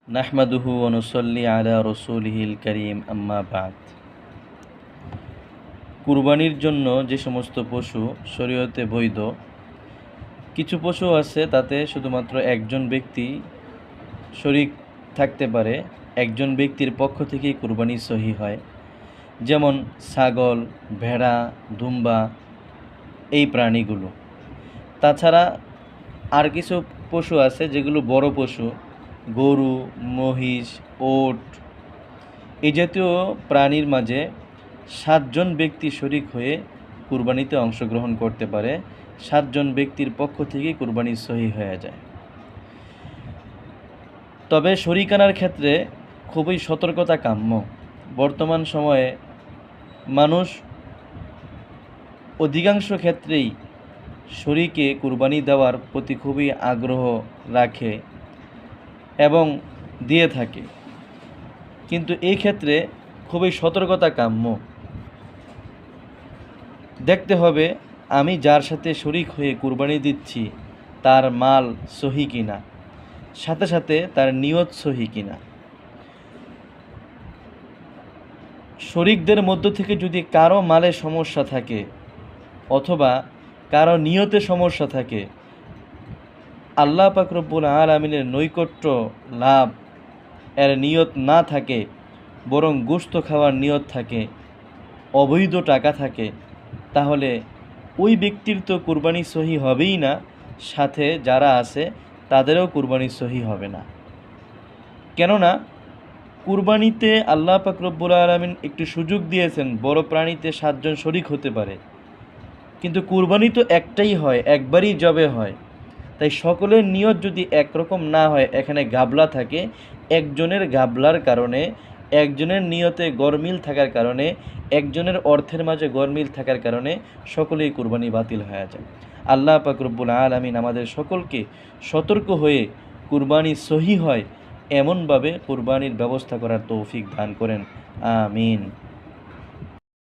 নাহমাদুহু ওয়া নুসাল্লি আলা রাসূলিহিল কারীম আম্মা বা'দ। কুরবানির জন্য যে সমস্ত পশু শরীয়তে বৈধ, কিছু পশু আছে তাতে শুধুমাত্র একজন ব্যক্তি শরীক থাকতে পারে, একজন ব্যক্তির পক্ষ থেকেই কুরবানি সহি হয়। যেমন ছাগল, ভেড়া, দুম্বা, এই প্রাণীগুলো। তাছাড়া আর কিছু পশু আছে যেগুলো বড় পশু, গরু, মহিষ, ওট, এই জাতীয় প্রাণীর মাঝে 7 জন ব্যক্তি শরীক হয়ে কুরবানিতে অংশগ্রহণ করতে পারে। 7 জন ব্যক্তির পক্ষ থেকে কুরবানি সহি হয়ে যায়। তবে শরীকানার ক্ষেত্রে খুবই সতর্কতা কাম্য। বর্তমান সময়ে মানুষ অধিকাংশ ক্ষেত্রেই শরীকে কুরবানি দেওয়ার প্রতি খুবই আগ্রহ রাখে এবং দিয়ে থাকে, কিন্তু এই ক্ষেত্রে খুবই সতর্কতা কাম্য। দেখতে হবে আমি যার সাথে শরীক হয়ে কুরবানি দিচ্ছি তার মাল সহি কিনা, সাথে সাথে তার নিয়ত সহি কিনা। শরীকদের মধ্য থেকে যদি কারো মালে সমস্যা থাকে অথবা কারো নিয়তে সমস্যা থাকে, আল্লাহ পাক রব্বুল আলামিনের নৈকট্য লাভ এর নিয়ত না থাকে, বরং গোশত খাওয়ার নিয়ত থাকে, অবৈধ টাকা থাকে, তাহলে ওই ব্যক্তির তো কুরবানি সহি হবেই না, সাথে যারা আছে তাদেরও কুরবানি সহি হবে না। কেননা কুরবানিতে আল্লাহ পাক রব্বুল আলামিন একটু সুযোগ দিয়েছেন, বড় প্রাণীতে 7 জন শরীক হতে পারে, কিন্তু কুরবানি তো একটাই হয়, একবারই জবে হয়। তাই সকলের নিয়ত যদি একরকম না হয়, এখানে গাবলা থাকে, একজনের গাবলার কারণে, একজনের নিয়তে গরমিল থাকার কারণে, একজনের অর্থের মাঝে গরমিল থাকার কারণে সকলেই কুরবানি বাতিল হয়ে যায়। আল্লাহ পাক রব্বুল আলামিন আমাদের সকলকে সতর্ক হয়ে কুরবানি সহি হয় এমনভাবে কুরবানির ব্যবস্থা করার তৌফিক দান করেন। আমিন।